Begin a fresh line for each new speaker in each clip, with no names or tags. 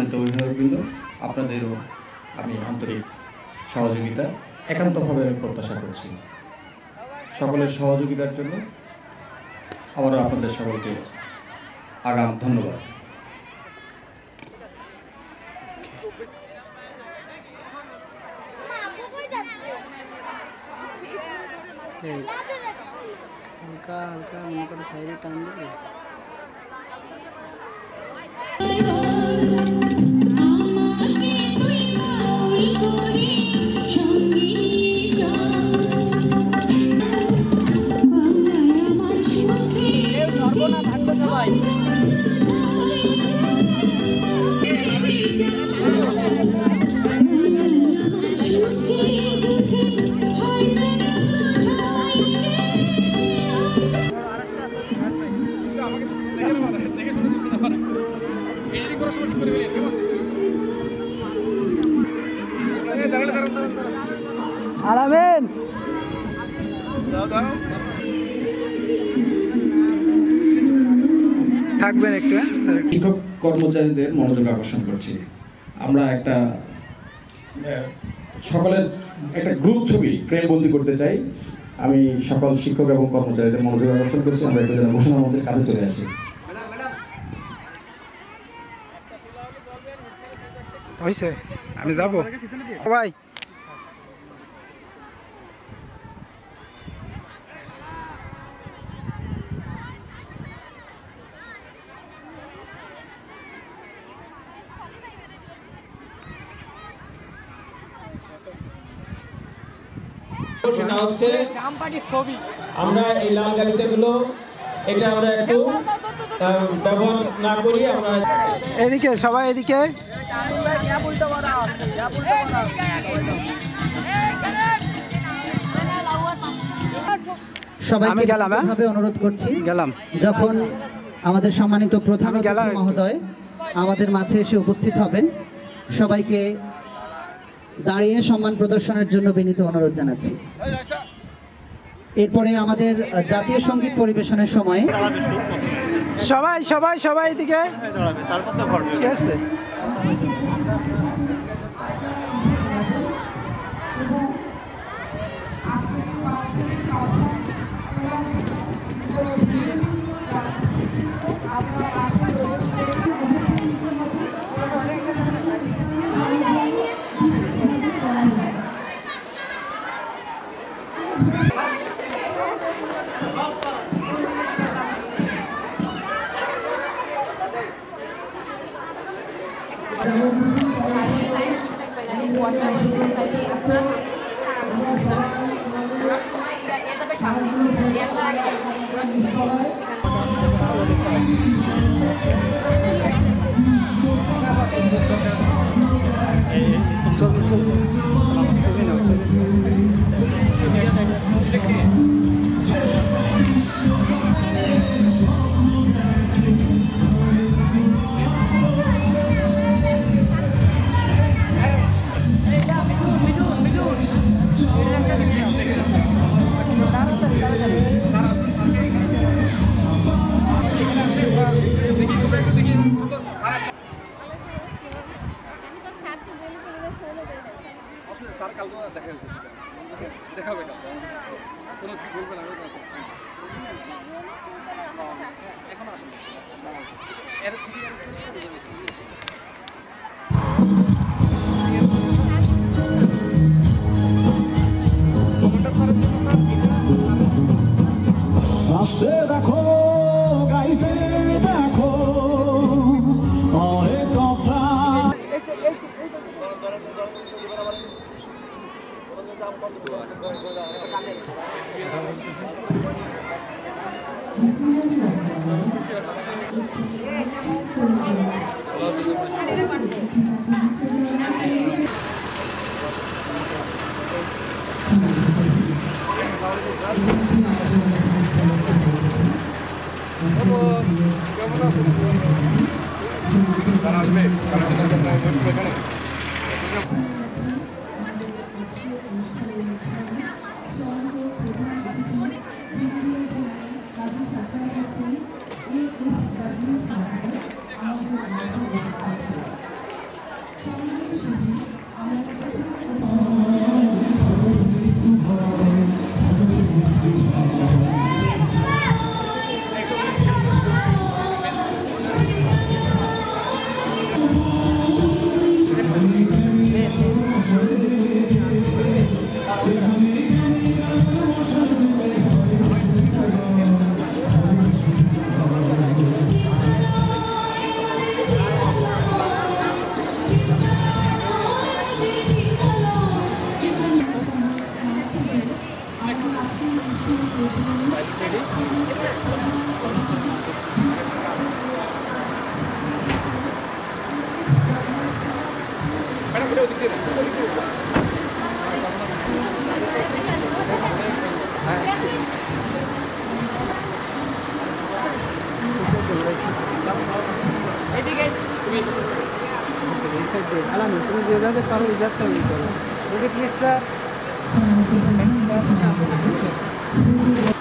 সম্মানিত অভিভাবকবৃন্দ, আপনাদেরও আমি আন্তরিক সহযোগিতা একান্তভাবে প্রত্যাশা করছি। সকলের সহযোগিতার জন্য আবারও আপনাদের সকলকে আগাম ধন্যবাদ।
হালকা হালকা মনে করে সাইডে টান দেবে। আলামিন থাকবেন একটু।
শিক্ষক কর্মচারীদের মনোযোগ আকর্ষণ করছি। আমরা একটা সকলের একটা গ্রুপ ছবি ফ্রেমবন্দি করতে চাই। আমি সকল শিক্ষক এবং কর্মচারীদের মনোযোগ আকর্ষণ করছি। আমরা একটা ঘোষণা মঞ্চের কাছে চলে আসি।
হয়েছে, আমি যাবো ভাই।
সেটা হচ্ছে আমরা এই লাল গালিচাগুলো এটা আমরা একটু ব্যবহার না করি। আমরা
এদিকে সবাই এদিকে।
সবাইকে ভাবে অনুরোধ করছি, যখন আমাদের সম্মানিত প্রধান অতিথি মহোদয় আমাদের মাঝে এসে উপস্থিত হবেন, সবাইকে দাঁড়িয়ে সম্মান প্রদর্শনের জন্য বিনীত অনুরোধ জানাচ্ছি। এরপরে আমাদের জাতীয় সঙ্গীত পরিবেশনের সময়
সবাই সবাই সবাই এদিকে ঠিক আছে।
দেখো গাইতে দেখো অনেক কথা।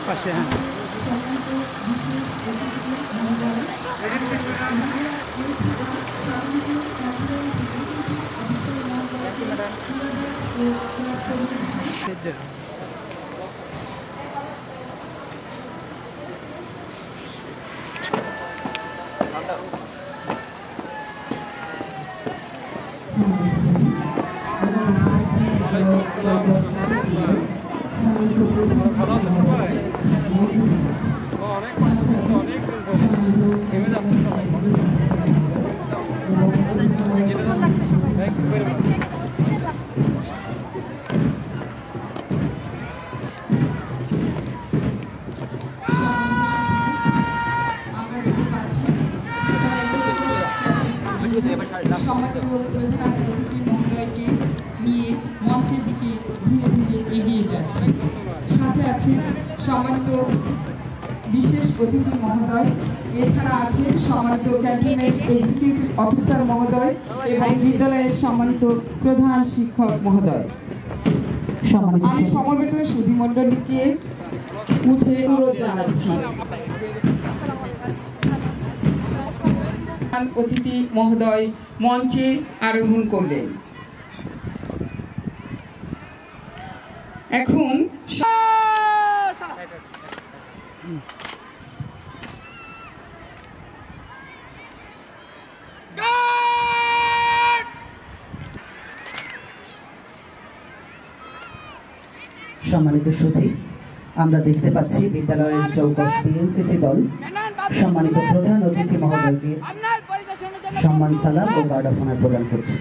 পাশে হ্যাঁ
নিয়ে মঞ্চের দিকে ধীরে ধীরে এগিয়ে যাচ্ছে। সাথে আছে সম্মানিত বিশেষ অতিথি মহোদয়, এছাড়া আছে সম্মানিত ক্যান্টনমেন্ট এক্সিকিউটিভ অফিসার মহোদয় এবং বিদ্যালয়ের সম্মানিত প্রধান শিক্ষক মহোদয়। আমি সমবেত সুধীমণ্ডলীকে উঠে অনুরোধ জানাচ্ছি। অতিথি মহোদয় মঞ্চে আরোহণ করলেন। এখন
সম্মানিত সুধী, আমরা দেখতে পাচ্ছি বিদ্যালয়ের চৌকস বিএনসিসি দল সম্মানিত প্রধান অতিথি মহোদয়কে সম্মান সালাম ও গার্ড অফ অনার প্রদান করছে।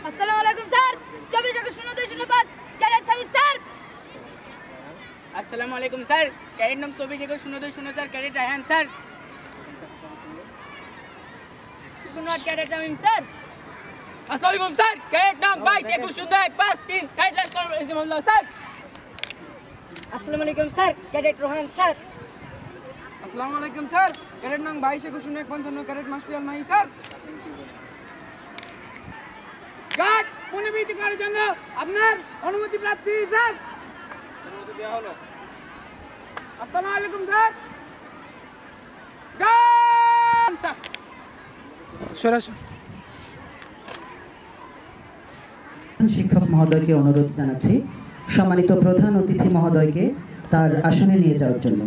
আসসালামু আলাইকুম স্যার। 24/01/05 ক্যাডেট সাবিত স্যার।
আসসালামু আলাইকুম স্যার। ক্যাডেট নং 24/01/02 ক্যাডেট রায়হান স্যার। সুনাট ক্যাডেট আমিন স্যার। আসসালামু আলাইকুম স্যার। ক্যাডেট নং 22/01/53 ক্যাডেট লাস্কর ইসমাউল্লাহ স্যার। আসসালামু আলাইকুম স্যার। Cadet Rohan sir. আসসালামু আলাইকুম স্যার। ক্যাডেট নং 22/01/55 ক্যাডেট মাসফিয়াল মাহি স্যার। গার্ড পুনর্বিধি করার জন্য আপনার অনুমতি প্রার্থী স্যার। অনুমতি দেওয়া হলো। আসসালামু আলাইকুম স্যার। Guard sir.
শিক্ষক মহোদয়কে অনুরোধ জানাচ্ছি সম্মানিত প্রধান অতিথি মহোদয়কে তার আসনে নিয়ে যাওয়ার জন্য।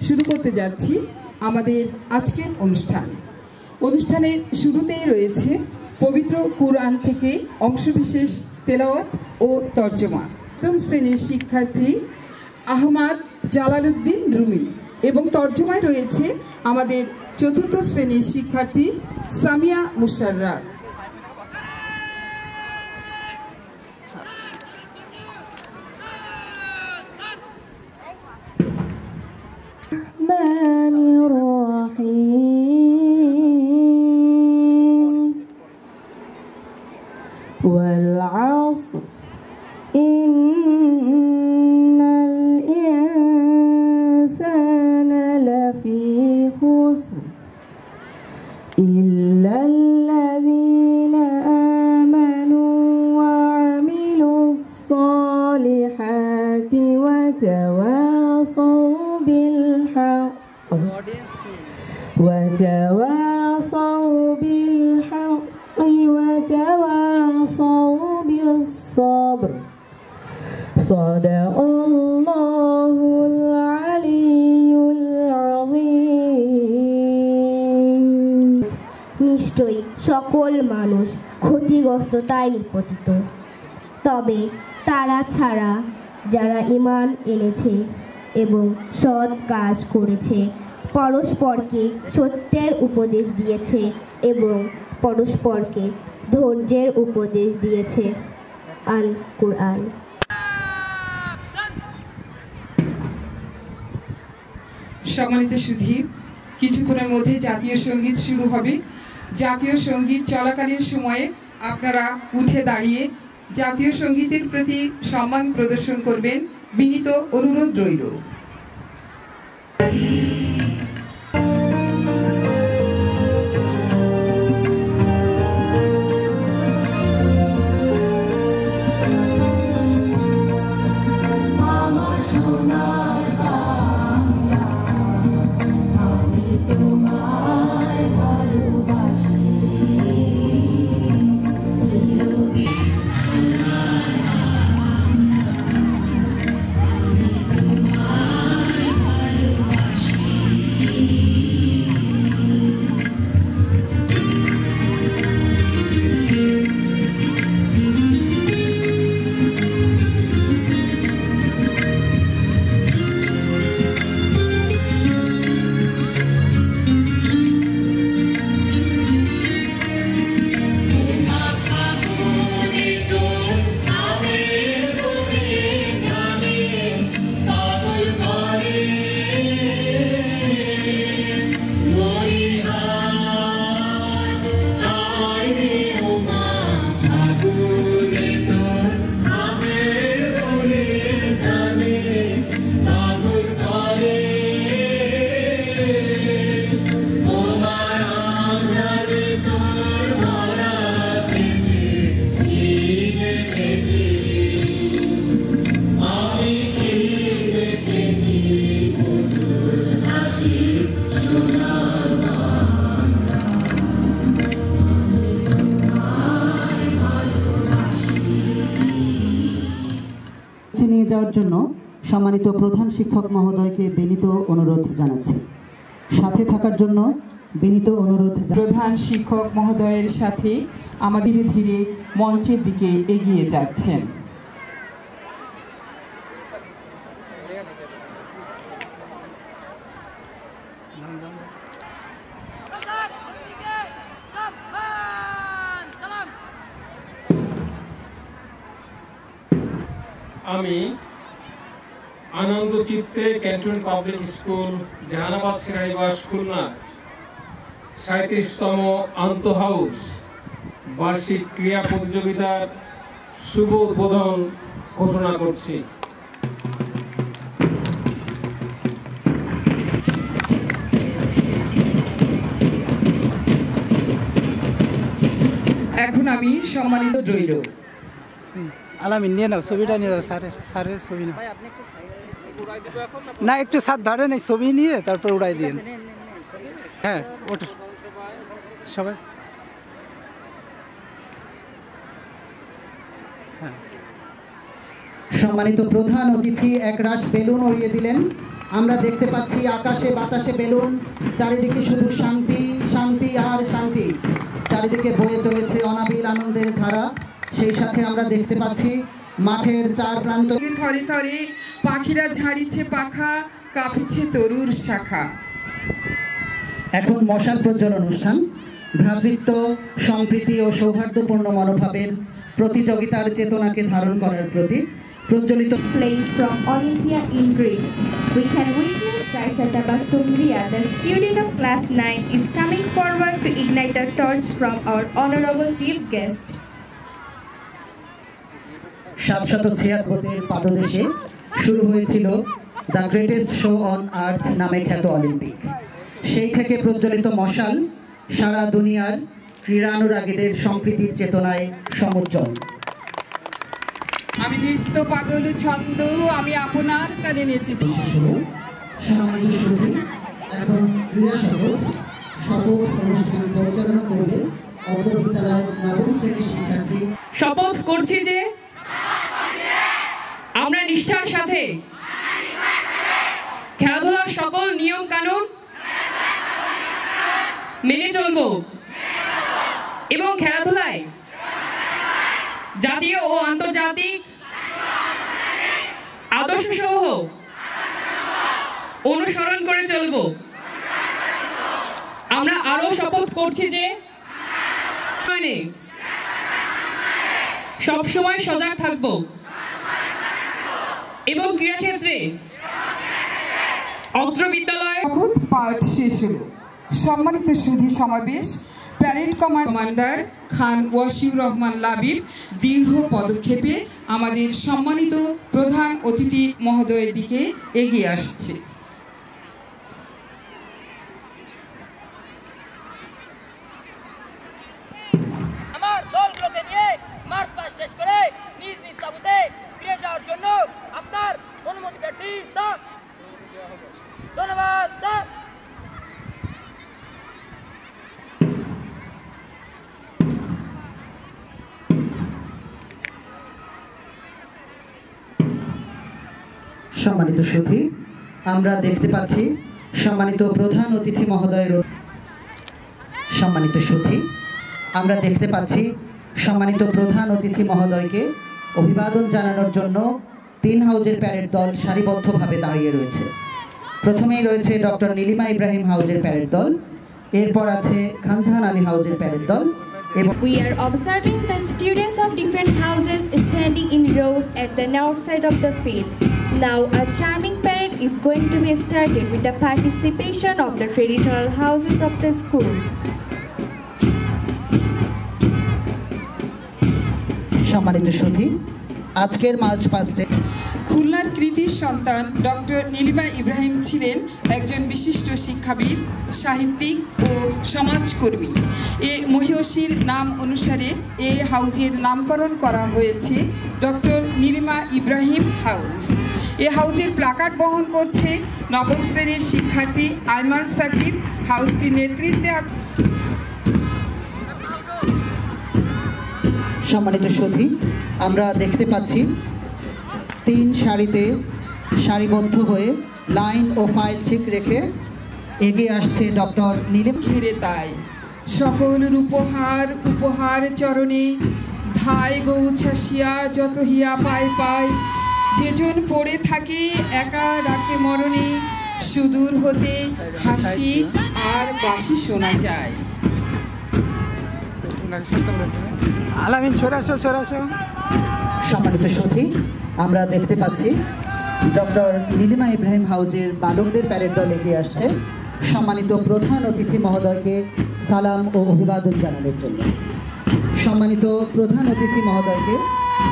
শুরু করতে যাচ্ছি আমাদের আজকের অনুষ্ঠানের শুরুতেই রয়েছে পবিত্র কুরআন থেকে অংশবিশেষ তেলাওয়াত ও তর্জমা। প্রথম শ্রেণীর শিক্ষার্থী আহমদ জালালউদ্দিন রুমি এবং তর্জমায় রয়েছে আমাদের চতুর্থ শ্রেণীর শিক্ষার্থী সামিয়া মুশাররাত।
والعصر إن الإنسان لفي خسر إلا الذين آمنوا وعملوا الصالحات وتواصوا بالحق وتواصوا بالصبر صدق الله العلي العظيم।
নিশ্চয়ই সকল মানুষ ক্ষতিগ্রস্ততায় নিপতিত, তবে তারা ছাড়া যারা ঈমান এনেছে এবং সৎ কাজ করেছে পরস্পরকে সত্যের উপদেশ দিয়েছে এবং পরস্পরকে ধৈর্যের উপদেশ দিয়েছে। আল কুরআন।
সম্মানিত সুধী, কিছুক্ষণের মধ্যে জাতীয় সঙ্গীত শুরু হবে। জাতীয় সঙ্গীত চলাকালীন সময়ে আপনারা উঠে দাঁড়িয়ে জাতীয় সঙ্গীতের প্রতি সম্মান প্রদর্শন করবেন, বিনীত অনুরোধ রইল।
নিয়ে যাওয়ার জন্য সম্মানিত প্রধান শিক্ষক মহোদয়কে বিনীত অনুরোধ জানাচ্ছি। সাথে থাকার জন্য বিনীত অনুরোধ।
প্রধান শিক্ষক মহোদয়ের সাথে আমাদের ধীরে ধীরে মঞ্চের দিকে এগিয়ে যাচ্ছেন।
আমি আনন্দ চিত্তে ক্যান্টনমেন্ট পাবলিক স্কুল জাহানাবাদ সেনানিবাস খুলনা 37তম আন্তঃহাউস বার্ষিক ক্রীড়া প্রতিযোগিতার শুভ উদ্বোধন ঘোষণা করছি।
এখন আমি সম্মানিত রইল।
আলামিন নিয়ে নাও, ছবিটা নিয়ে যাও। স্যারের ছবি নাও না, একটু সাথ ধরেন, এই ছবি নিয়ে তারপর উড়াই দিন। হ্যাঁ ওটা সবাই।
সম্মানিত প্রধান অতিথি একরাশ বেলুন উড়িয়ে দিলেন। আমরা দেখতে পাচ্ছি আকাশে বাতাসে বেলুন, চারিদিকে শুধু শান্তি শান্তি আর শান্তি, চারিদিকে বয়ে চলেছে অনাবিল আনন্দের ধারা। সেই সাথে আমরা দেখতে পাচ্ছি মাঠের চার প্রান্ত
থরে থরে পাখিরা ঝাড়িছে পাখা, কাঁপিছে তরুর শাখা।
এখন মশাল প্রজ্বলন অনুষ্ঠান। ভ্রাতৃত্ব, সম্প্রীতি ও সৌহার্দ্যপূর্ণ মনোভাবের প্রতিযোগিতার চেতনাকে ধারণ করার প্রতি প্রজ্বলিত।
Flying from Olympia in Greece, we can witness that Tabassum Ria, the student of class 9, is coming forward to ignite a torch from our honorable chief guest.
776 পাদদেশে শুরু হয়েছিল the greatest show on earth নামে খ্যাত Olympic. সেই থেকে প্রজ্বলিত মশাল সারা দুনিয়ার ক্রীড়ানুরাগীদের সম্প্রীতির চেতনায় সমুজ্জ্বল।
আমি নৃত্য পাগল ছন্দ, আমি আপনার কানে নেচেছি।
এখন ক্রীড়া শপথ অনুষ্ঠান পরিচালনা করবে অপর বিদ্যালয়ের নবম শ্রেণীর শিক্ষার্থী।
শপথ করছি যে আমরা নিষ্ঠার সাথে খেলাধুলার সকল নিয়ম কানুন মেনে চলব এবং খেলাধুলায় জাতীয় ও আন্তর্জাতিক আদর্শ সমূহ অনুসরণ করে চলব। আমরা আরো শপথ করছি যে সব সময় সজাগ থাকব এবং ক্রীড়াক্ষেত্রে অত্র বিদ্যালয়ে পাঠ শেষ হলো। সম্মানিত সুধী সমাবেশ, প্যারেড কমান্ডার খান ওয়াসিউর রহমান লাবিব দীর্ঘ পদক্ষেপে আমাদের সম্মানিত প্রধান অতিথি মহোদয়ের দিকে এগিয়ে আসছে।
আমার দলগুলোকে নিয়ে মার্চ পাস শেষ করে নিজ নিজ তাঁবুতে ফিরে যাওয়ার জন্য আপনার অনুমতি প্রার্থী স্যার। ধন্যবাদ স্যার।
সম্মানিত সুধী, আমরা দেখতে পাচ্ছি সম্মানিত প্রধান অতিথি মহোদয়ের অভিবাদন জানানোর জন্য 3 হাউজের প্যারেড দল সারিবদ্ধভাবে দাঁড়িয়ে রয়েছে। প্রথমেই রয়েছে ডক্টর নীলিমা ইব্রাহিম হাউজের প্যারেড দল, এরপর আছে খানজাহান আলী হাউজের প্যারেড দল।
We are observing the students of different houses standing in rows at the north side of the field. Now a charming parade is going to be started with the participation of the traditional houses of the school.
সম্মানিত সুধী, আজকের March পাস্টে
খুলনার কৃতি সন্তান doctor Nilima Ibrahim ছিলেন একজন বিশিষ্ট শিক্ষাবিদ, সাহিত্যিক ও সমাজকর্মী। এ মহিয়সীর নাম অনুসারে এ হাউজের নামকরণ করা হয়েছে ডক্টর নীলিমা ইব্রাহিম হাউস। এ হাউজের প্লাকার্ড বহন করছে নবম শ্রেণীর শিক্ষার্থী আইমান সাকিব। হাউসটির নেতৃত্বে
সম্মানিত সুধী, আমরা দেখতে পাচ্ছি 3 সারিতে সারিবদ্ধ হয়ে লাইন ও ফাইল ঠিক রেখে এগিয়ে আসছে ডক্টর নীলিম।
ঘিরে তাই সকলের উপহার চরণে ধায় গৌছাসিয়া যত হিয়া পায় পায়, যেজন পড়ে থাকে একা ডাকে মরণে, সুদূর হতে হাসি আর বাঁশি শোনা যায়।
সম্মানিত সুধী, আমরা দেখতে পাচ্ছি ডক্টর নীলিমা ইব্রাহিম হাউজের বালকদের প্যারেড দল এগিয়ে আসছে সম্মানিত প্রধান অতিথি মহোদয়কে সালাম ও অভিবাদন জানানোর জন্য। সম্মানিত প্রধান অতিথি মহোদয়কে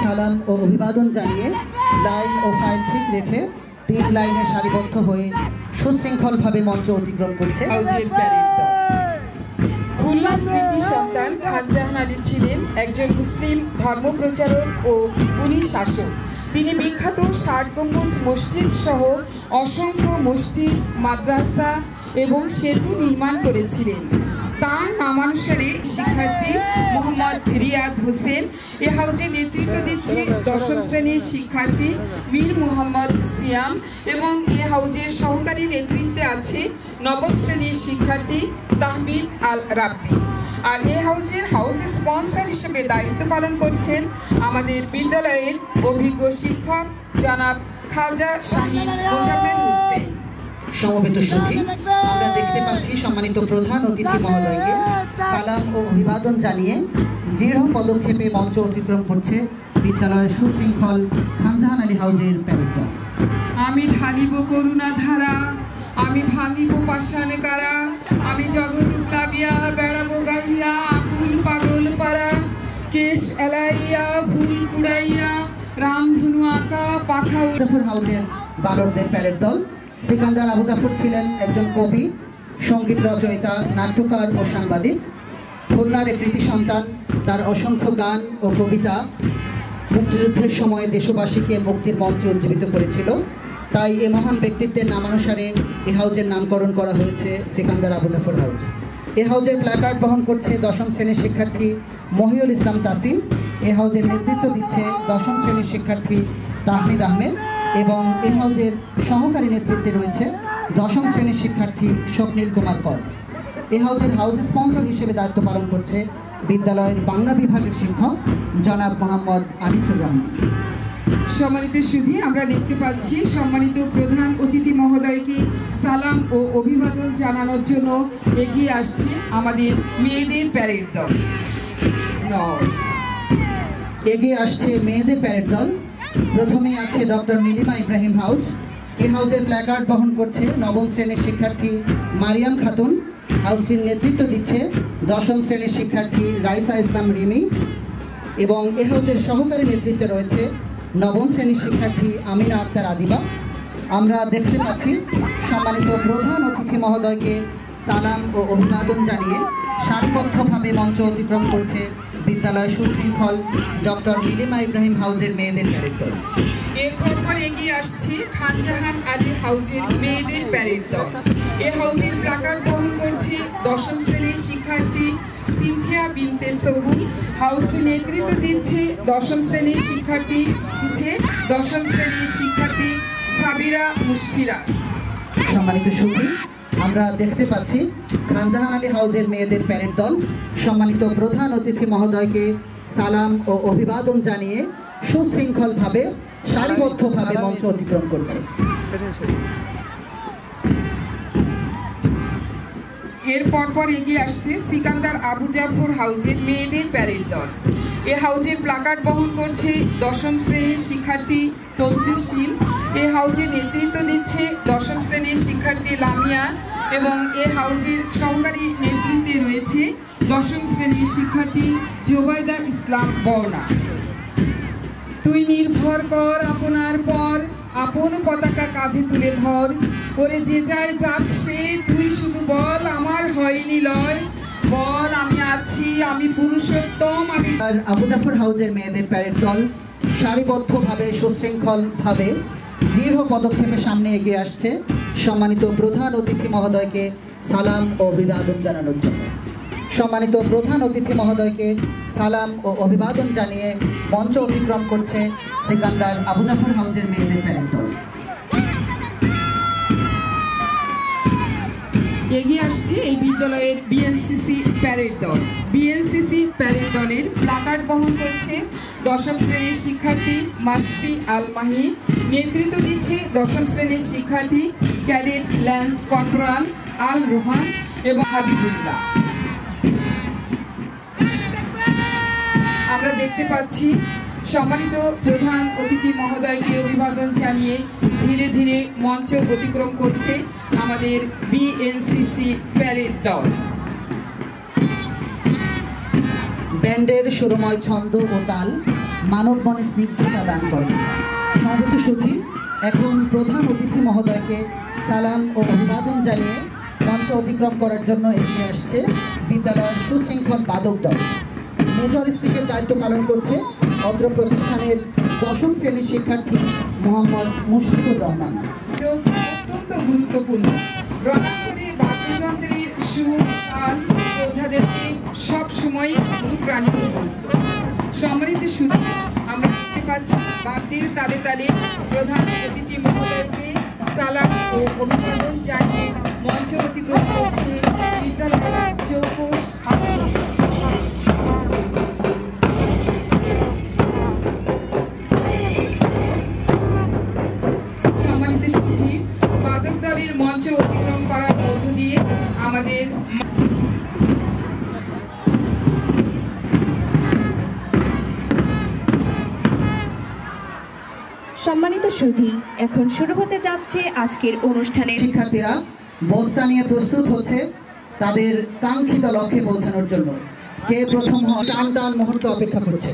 সালাম ও অভিবাদন জানিয়ে লাইন ও ফাইল ঠিক রেখে 3 লাইনে সারিবদ্ধ হয়ে সুশৃঙ্খলভাবে মঞ্চ অতিক্রম করছে
হাউজের প্যারেড দল। খুলনার কৃতি সন্তান খানজাহান আলী ছিলেন একজন মুসলিম ধর্মপ্রচারক ও গুণী শাসক। তিনি বিখ্যাত 60 গম্বুজ মসজিদ সহ অসংখ্য মসজিদ, মাদ্রাসা এবং সেতু নির্মাণ করেছিলেন। তার নামানুসারে শিক্ষার্থী মোহাম্মদ রিয়াদ হোসেন এ হাউজে নেতৃত্ব দিচ্ছে 10ম শ্রেণীর শিক্ষার্থী মীর মোহাম্মদ সিয়াম, এবং এ হাউজের সহকারী নেতৃত্বে আছে 9ম শ্রেণীর শিক্ষার্থী তাহমিদ আল রাব্বি। আর এ হাউজের হাউস স্পন্সর হিসেবে দায়িত্ব পালন করছেন আমাদের বিদ্যালয়ের অভিজ্ঞ শিক্ষক জনাব খাজা শাহিন মোজাম্মেল হোসেন।
সমবেত সুধী, আমরা দেখতে পাচ্ছি সম্মানিত প্রধান অতিথি মহোদয়কে সালাম ও অভিবাদন জানিয়ে দৃঢ় পদক্ষেপে মঞ্চ অতিক্রম করছে বিদ্যালয়ের সুশৃঙ্খল খানজাহান আলী হাউজের প্যারেড দল।
আমি ঢালিব করুণা ধারা, আমি ভাঙিব পাষাণ কারা, আমি জগৎ প্লাবিয়া বেড়াবো গাইয়া আকুল পাগল পাড়া, কেশ এলাইয়া ভুল কুড়াইয়া রামধনু আঁকা পাখা।
জাফর হাউজের বালকদের প্যারেড দল। সিকান্দার আবু জাফর ছিলেন একজন কবি, সঙ্গীত রচয়িতা, নাট্যকার ও সাংবাদিক। খুলনার কৃতি সন্তান, তার অসংখ্য গান ও কবিতা মুক্তিযুদ্ধের সময় দেশবাসীকে মুক্তির মঞ্চে উজ্জীবিত করেছিল। তাই এ মহান ব্যক্তিত্বের নামানুসারে এ হাউজের নামকরণ করা হয়েছে সিকান্দার আবু জাফর হাউজ। এ হাউজের প্ল্যাকার্ড বহন করছে 10ম শ্রেণীর শিক্ষার্থী মহিউল ইসলাম তাসিম। এ হাউজের নেতৃত্ব দিচ্ছে 10ম শ্রেণীর শিক্ষার্থী তাহমিদ আহমেদ, এবং এ হাউজের সহকারী নেতৃত্বে রয়েছে 10ম শ্রেণীর শিক্ষার্থী স্বপ্নীল কুমার কর। এ হাউজের হাউজ স্পন্সর হিসেবে দায়িত্ব পালন করছে বিদ্যালয়ের বাংলা বিভাগের শিক্ষক জনাব মোহাম্মদ আনিসুর রহমান।
সম্মানিত সুধী, আমরা দেখতে পাচ্ছি সম্মানিত প্রধান অতিথি মহোদয়কে সালাম ও অভিবাদন জানানোর জন্য এগিয়ে আসছে আমাদের মেয়েদের প্যারেড দল।
এগিয়ে আসছে মেয়েদের প্যারেড দল। প্রথমে আছে ডক্টর নীলিমা ইব্রাহিম হাউজ। এই হাউজের প্ল্যাকার্ড বহন করছে নবম শ্রেণীর শিক্ষার্থী মারিয়াম খাতুন। হাউজটির নেতৃত্ব দিচ্ছে দশম শ্রেণীর শিক্ষার্থী রাইসা ইসলাম রিমি এবং এ হাউজের সহকারী নেতৃত্বে রয়েছে নবম শ্রেণীর শিক্ষার্থী আমিনা আক্তার আদিবা। আমরা দেখতে পাচ্ছি সম্মানিত প্রধান অতিথি মহোদয়কে সালাম ও অভিবাদন জানিয়ে সারিবদ্ধভাবে মঞ্চ অতিক্রম করছে বিদ্যালয় সুশৃঙ্খল ডক্টর নীলিমা ইব্রাহিম হাউজের মেয়েদের প্যারেড দল।
এরপর এগিয়ে আসছে খানজাহান আলী হাউজের মেয়েদের প্যারেড দল। এ হাউজের প্ল্যাকার্ড বহন করছে দশম শ্রেণীর শিক্ষার্থী সিনথিয়া বিনতে সবুল। হাউসটি নেতৃত্ব দিচ্ছে দশম শ্রেণীর শিক্ষার্থী সাবিরা মুশফিরা।
সম্মানিত সুধী, আমরা দেখতে পাচ্ছি খানজাহান আলী হাউজের মেয়েদের প্যারেড দল সম্মানিত প্রধান অতিথি মহোদয়কে সালাম ও অভিবাদন জানিয়ে সুশৃঙ্খলভাবে সারিবদ্ধভাবে মঞ্চ অতিক্রম করছে।
এরপর এগিয়ে আসছে সিকান্দার আবু জাফর হাউজের মেয়েদের প্যারেড দল। এ হাউজের প্ল্যাকার্ড বহন করছে দশম শ্রেণীর শিক্ষার্থী তদ্রিশীল। এ হাউজের নেতৃত্ব দিচ্ছে দশম শ্রেণীর শিক্ষার্থী লামিয়া এবং এ হাউজের সহকারী নেতৃত্বে রয়েছে দশম শ্রেণীর শিক্ষার্থী জোবাইদা ইসলাম বর্ণা। তুই নির্ভর কর আপনার পর, আপন পতাকা কাঁধে তুলে ধর, ওরে যে যায় যাক সে, তুই শুধু বল আমার হয়নি লয়, বল আমি আছি, আমি পুরুষোত্তম। আমি
আবু জাফর হাউজের মেয়েদের প্যারেড দল সারিবদ্ধভাবে সুশৃঙ্খলভাবে দৃঢ় পদক্ষেপে সামনে এগিয়ে আসছে সম্মানিত প্রধান অতিথি মহোদয়কে সালাম ও অভিবাদন জানানোর জন্য। সম্মানিত প্রধান অতিথি মহোদয়কে সালাম ও অভিবাদন জানিয়ে মঞ্চ অতিক্রম করছে সিকান্দার আবু জাফর হাউজের মেয়েদের প্যারেড দল।
এগিয়ে আসছে এই বিদ্যালয়ের বিএনসিসি প্যারেড দল। বিএনসিসি প্যারেড দলের প্ল্যাকার্ড বহন করছে দশম শ্রেণীর শিক্ষার্থী মাসফি আল মাহি। নেতৃত্ব দিচ্ছে দশম শ্রেণীর শিক্ষার্থী ক্যাডেট ল্যান্স কর্পোরাল আল রোহান এবং হাবিবুল্লাহ। আমরা দেখতে পাচ্ছি সম্মানিত প্রধান অতিথি মহোদয়কে অভিবাদন জানিয়ে ধীরে ধীরে মঞ্চ অতিক্রম করছে আমাদের বিএনসিসি প্যারেড দল।
ব্যান্ডের সুরময় ছন্দ ও তাল মানব মনে স্নিগ্ধতা দান করে। সমবেত সুধী, এখন প্রধান অতিথি মহোদয়কে সালাম ও অভিবাদন জানিয়ে মঞ্চ অতিক্রম করার জন্য এগিয়ে আসছে বিদ্যালয়ের সুশৃঙ্খল বাদক দল। মেজর স্টিকের দায়িত্ব পালন করছে অত্র প্রতিষ্ঠানের দশম শ্রেণীর শিক্ষার্থী মোহাম্মদ মুশফিকুর রহমান।
অত্যন্ত গুরুত্বপূর্ণ রণাঙ্গনের বাদ্যযন্ত্রের সুর তাল যোদ্ধাদেরকে সবসময় অনুপ্রাণিত করত। সম্মানিত সুধী, আমরা দেখতে পাচ্ছি বাদ্যের তালে তালে প্রধান অতিথি মহোদয়কে সালাম ও অভিবাদন জানিয়ে মঞ্চ অতিক্রম করছে বিদ্যালয়ের চৌকস মঞ্চ অতিক্রম করার মধ্য দিয়ে আমাদের
সম্মানিত সুধী, এখন শুরু হতে যাচ্ছে আজকের অনুষ্ঠানের।
শিক্ষার্থীরা বস্তা নিয়ে প্রস্তুত হচ্ছে তাদের কাঙ্ক্ষিত লক্ষ্যে পৌঁছানোর জন্য। কে প্রথম টান টান মুহূর্ত অপেক্ষা করছে।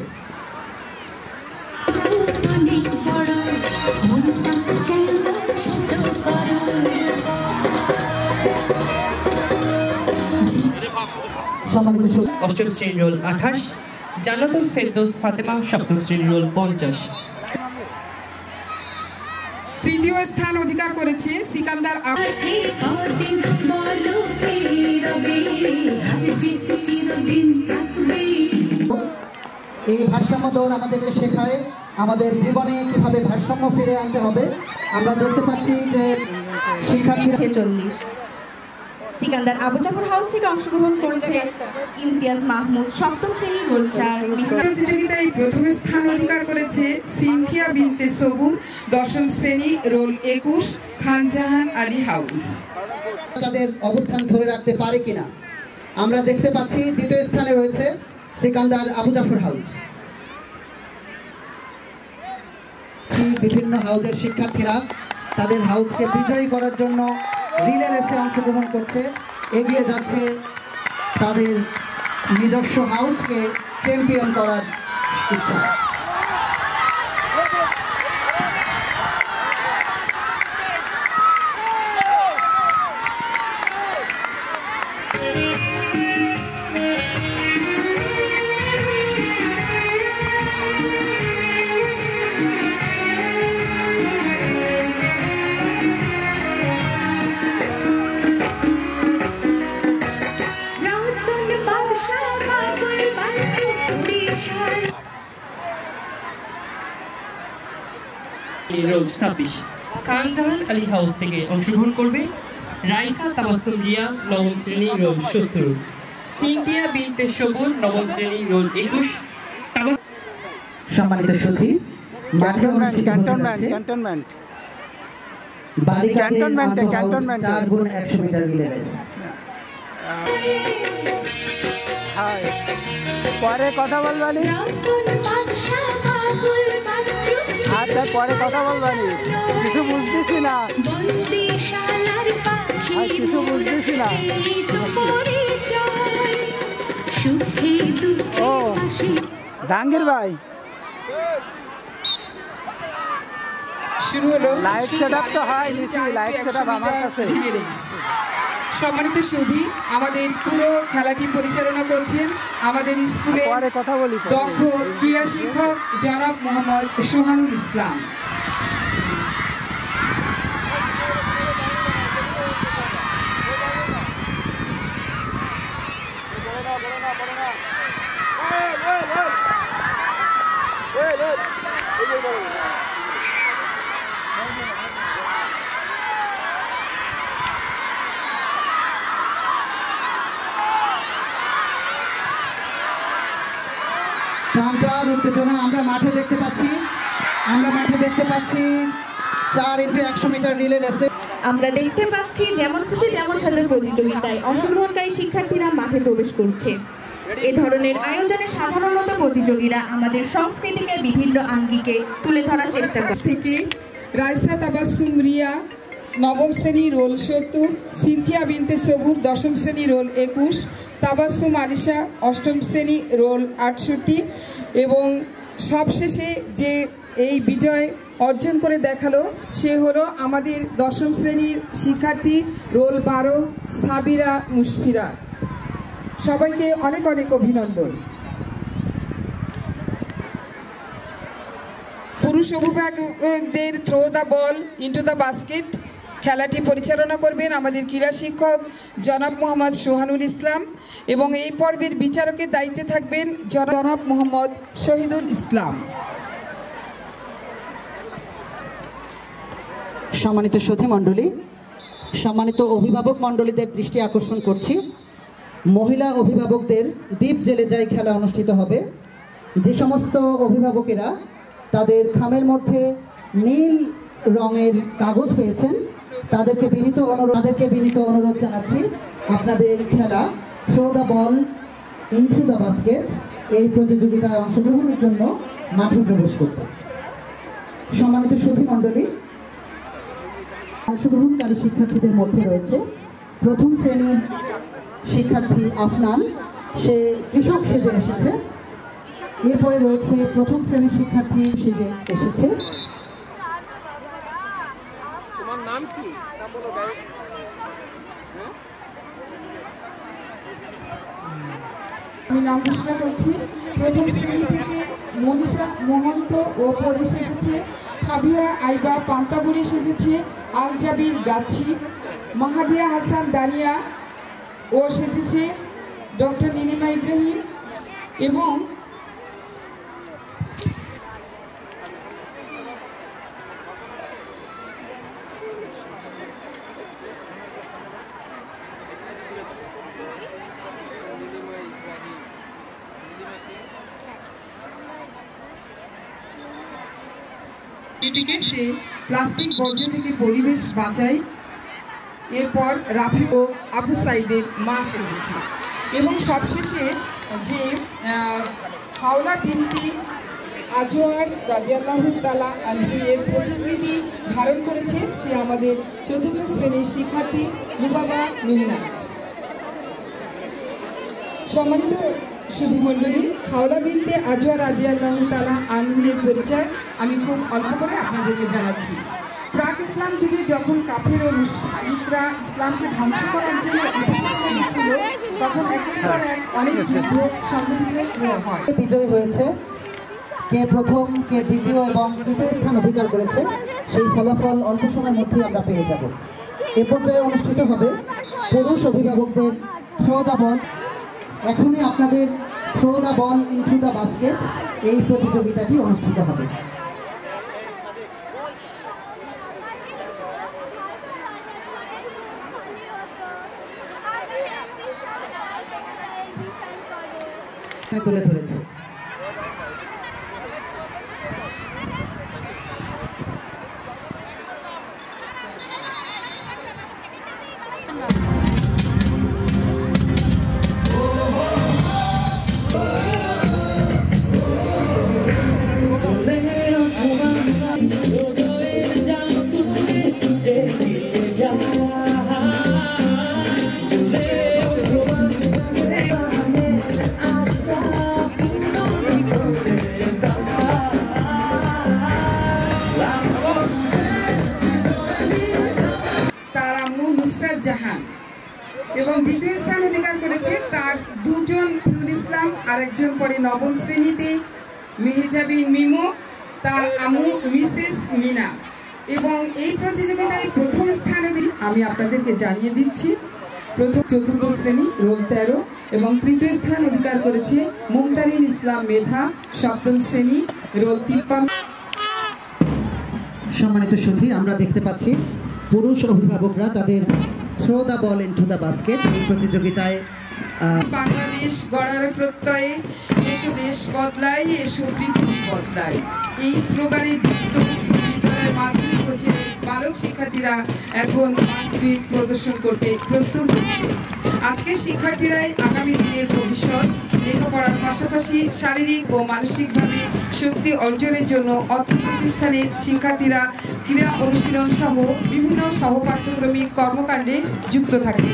অষ্টম শ্রেণীর রোল 28, জান্নাতুল ফেরদৌস ফাতেমা সপ্তম শ্রেণীর রোল 50।
তৃতীয় স্থান অধিকার করেছে সিকান্দার
এই ভারসাম্য দৌড় আমাদেরকে শেখায় আমাদের জীবনে কিভাবে ভারসাম্য ফিরে আনতে হবে। আমরা দেখতে পাচ্ছি যে শিক্ষার্থীরা
40 সিকান্দার আবু জাফর হাউস থেকে অংশগ্রহণ করছে ইমতিয়াজ মাহমুদ, সপ্তম শ্রেণী রোল 4।
প্রতিযোগিতায় প্রথম স্থান অধিকার করেছে সিনথিয়া বিনতে সবুর, দশম শ্রেণী রোল 21, খানজাহান আলী হাউস।
তাদের অবস্থান ধরে রাখতে পারে কিনা আমরা দেখতে পাচ্ছি। দ্বিতীয় স্থানে রয়েছে সিকান্দার আবু জাফর হাউস। বিভিন্ন হাউসের শিক্ষার্থীরা তাদের হাউসকে বিজয়ী করার জন্য রিলে রেসে অংশগ্রহণ করছে, এগিয়ে যাচ্ছে তাদের নিজস্ব হাউসকে চ্যাম্পিয়ন করার ইচ্ছা।
রোল 26 খানজাহান আলী হাউস থেকে অংশগ্রহণ করবে রাইসা তাবাসসুম রিয়া, নবম শ্রেণী রোল 70, সিনথিয়া বিনতে সবুর, নবম শ্রেণী রোল 21।
সম্মানিত সুধী, মাঠে অনুষ্ঠিত হচ্ছে বালিকাদের আন্তঃহাউস 4x100 মিটার রিলে রেস।
পরে কথা বলবানি, আচ্ছা পরে কথা বলবানি, কিছু বুঝতেছি না, কিছু বুঝতেছি না। ও জাহাঙ্গীর ভাই,
শুরু হলো
লাইট সেটআপ তো হয় নিচে, লাইট সেটআপ আমার কাছে।
সম্মানিত সুধী, আমাদের পুরো খেলাটি পরিচালনা করছেন আমাদের স্কুলের দক্ষ ক্রীড়া শিক্ষক জনাব মোহাম্মদ সোহানুল ইসলাম।
টানটান উত্তেজনা আমরা মাঠে দেখতে পাচ্ছি, 4x100 মিটার রিলে রেসে
আমরা দেখতে পাচ্ছি যেমন খুশি তেমন সাজার প্রতিযোগিতায় অংশগ্রহণকারী শিক্ষার্থীরা মাঠে প্রবেশ করছে। এ ধরনের আয়োজনে সাধারণত প্রতিযোগীরা আমাদের সংস্কৃতিকে বিভিন্ন আঙ্গিকে তুলে ধরার চেষ্টা করে।
থেকে রাইসা তাবাসসুম রিয়া, নবম শ্রেণী রোল 70, সিনথিয়া বিনতে সবুর, দশম শ্রেণী রোল 21, তাবাসসুম আলিশা, অষ্টম শ্রেণী রোল 68 এবং সবশেষে যে এই বিজয় অর্জন করে দেখালো সে হলো আমাদের দশম শ্রেণীর শিক্ষার্থী রোল 12 সাবিরা মুশফিরা। সবাইকে অনেক অনেক অভিনন্দন। পুরুষ অভিভাবকদের throw the ball into the basket খেলাটি পরিচালনা করবেন আমাদের ক্রীড়া শিক্ষক জনাব মোহাম্মদ সোহানুল ইসলাম এবং এই পর্বের বিচারকের দায়িত্বে থাকবেন জনাব মোহাম্মদ শহীদুল ইসলাম।
সম্মানিত সুধী মণ্ডলী, সম্মানিত অভিভাবক মণ্ডলীদের দৃষ্টি আকর্ষণ করছি, মহিলা অভিভাবকদের দ্বীপ জেলে যায় খেলা অনুষ্ঠিত হবে। যে সমস্ত অভিভাবকেরা তাদের খামের মধ্যে নীল রঙের কাগজ পেয়েছেন তাদেরকে বিনীত অনুরোধ জানাচ্ছি আপনাদের খেলা throw the ball into the basket এই প্রতিযোগিতায় অংশগ্রহণের জন্য মাঠে প্রবেশ করতে। সম্মানিত সুধী মণ্ডলী, অংশগ্রহণকারী শিক্ষার্থীদের মধ্যে রয়েছে প্রথম শ্রেণীর শিক্ষার্থী আফনান, সে কৃষক সেজে এসেছে। এরপরে রয়েছে প্রথম শ্রেণীর শিক্ষার্থী সেজে এসেছে।
তোমার নাম কি?
আমি নাম ঘোষণা করছি। প্রথম শ্রেণী থেকে মনীষা মহন্ত ও পরি সেজেছে, ফাবিয়া আইবা পান্তাবুড়ি সেজেছে, আল জাবির গাছি, মাহাদিয়া হাসান দানিয়া ও সেজেছে ডক্টর নিনিমা ইব্রাহিম এবং এদিকে সে প্লাস্টিক বর্জ্য থেকে পরিবেশ বাঁচায়। এরপর রাফি ও আবু সাইদের মা সেজেছে এবং সবশেষে যে খাওলা বিনতি আজওয়ার রাদিয়াল্লাহু তাআলা আনহু-এর প্রতিকৃতি ধারণ করেছে সে আমাদের ৪র্থ শ্রেণীর শিক্ষার্থী লুবাবা মিহনাজ। সম্মানিত সুধীমণ্ডলী, খাওলা বিনতে আজওয়ার রাদিয়াল্লাহু তাআলা আনহু-এর পরিচয় আমি খুব অল্প করে আপনাদেরকে জানাচ্ছি। প্রাক ইসলাম যুগে যখন কাফের ও মুশরিকরা ইসলামকে ধ্বংস করার জন্য ছিল, তখন একের পর এক অনেক যুদ্ধ সংঘটিত হয়।
বিজয় হয়েছে, কে প্রথম কে দ্বিতীয় এবং তৃতীয় স্থান অধিকার করেছে সেই ফলাফল অল্প সময়ের মধ্যেই আমরা পেয়ে যাব। এ পর্যায়ে অনুষ্ঠিত হবে পুরুষ অভিভাবকদের থ্রো দ্য বল। এখনই আপনাদের throw the ball into the basket এই প্রতিযোগিতাটি অনুষ্ঠিত হবে। তুলে ধরেছে
এবং দ্বিতীয় স্থান অধিকার করেছে তার দুজন নুরুল ইসলাম, আরেকজন পরে নবম শ্রেণীতে মেহজাবিন মিমো, তার আমু মিসেস মিনা। এবং এই প্রতিযোগিতায় প্রথম স্থান আমি আপনাদেরকে জানিয়ে দিচ্ছি, প্রথম ৪র্থ শ্রেণী রোল ১৩ এবং তৃতীয় স্থান অধিকার করেছে মুমতারিন ইসলাম মেধা, সপ্তম শ্রেণী রোল ৫৩।
সম্মানিত সুধী, আমরা দেখতে পাচ্ছি পুরুষ অভিভাবকরা তাদের throw the ball into the basket এই প্রতিযোগিতায়
বাংলাদেশ গড়ার প্রত্যয়ে এসো দেশ বদলাই, এসো পৃথিবী বদলাই, এই স্লোগানে বিদ্যালয়ের মাধ্যমিক পর্যায়ে বালক শিক্ষার্থীরা এখন মাসবিক প্রদর্শন করতে প্রস্তুত হচ্ছে। আজকের শিক্ষার্থীরাই আগামী দিনের ভবিষ্যৎ। লেখাপড়ার পাশাপাশি শারীরিক ও মানসিকভাবে শক্তি অর্জনের জন্য অত্র প্রতিষ্ঠানের শিক্ষার্থীরা ক্রীড়া অনুশীলন সহ বিভিন্ন সহপাঠ্যক্রমিক কর্মকাণ্ডে যুক্ত থাকে।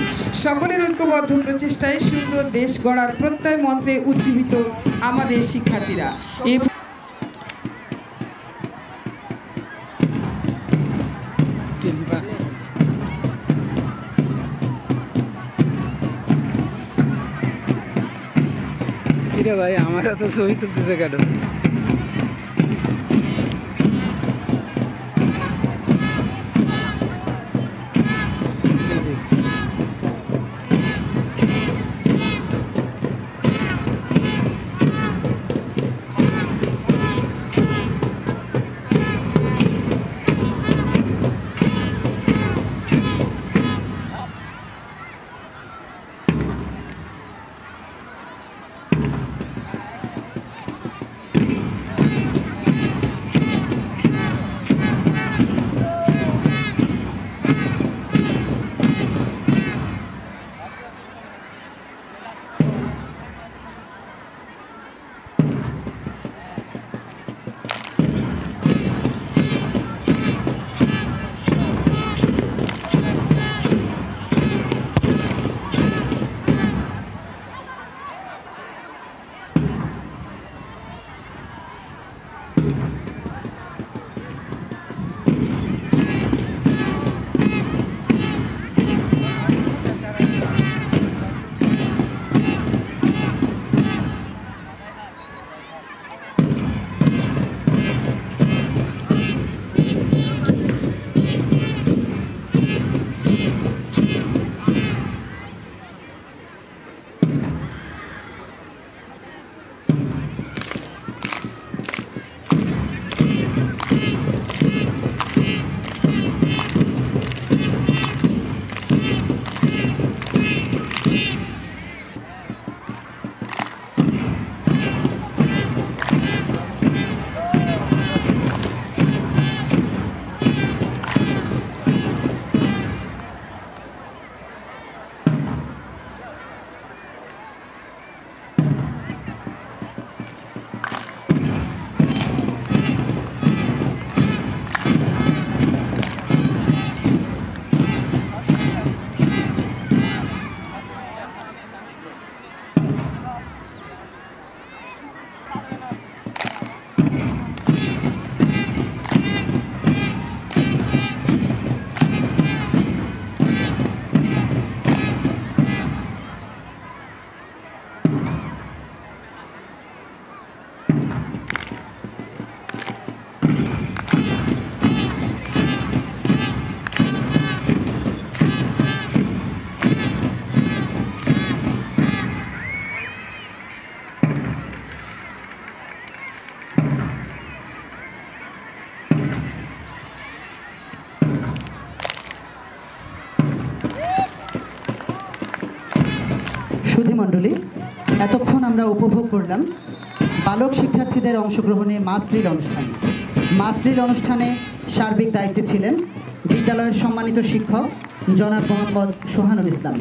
সকলের ঐক্যবদ্ধ প্রচেষ্টায় সুন্দর দেশ গড়ার প্রত্যয় মন্ত্রে উজ্জীবিত আমাদের শিক্ষার্থীরা।
ভাই আমারও তো ছবি তুলতেছে কেন?
সুধীমণ্ডলী, এতক্ষণ আমরা উপভোগ করলাম বালক শিক্ষার্থীদের অংশগ্রহণে মাস ড্রিল অনুষ্ঠানে। মাস ড্রিল অনুষ্ঠানে সার্বিক দায়িত্বে ছিলেন বিদ্যালয়ের সম্মানিত শিক্ষক জনাব মোহাম্মদ সোহানুল ইসলাম।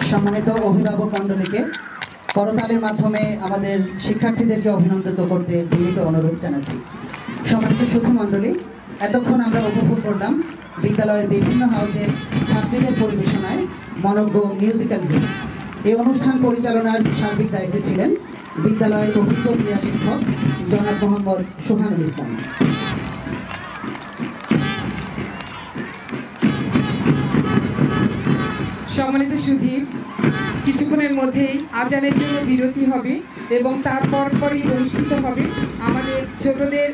সম্মানিত অভিভাবক মণ্ডলীকে করতালের মাধ্যমে আমাদের শিক্ষার্থীদেরকে অভিনন্দিত করতে বিনীত অনুরোধ জানাচ্ছি। সম্মানিত সুধী মণ্ডলী, এতক্ষণ আমরা উপভোগ করলাম বিদ্যালয়ের বিভিন্ন হাউজের ছাত্রীদের পরিবেশনায় মনোজ্ঞ মিউজিক্যাল গ্রুপ। এই অনুষ্ঠান পরিচালনার সার্বিক দায়িত্বে ছিলেন বিদ্যালয়ের অভিজ্ঞ ক্রীড়া শিক্ষক জনাব মোহাম্মদ সোহানুল ইসলাম।
সম্মানিত সুধী, কিছুক্ষণের মধ্যেই আজানের জন্য বিরতি হবে এবং তারপর পরই অনুষ্ঠিত হবে আমাদের ছোটদের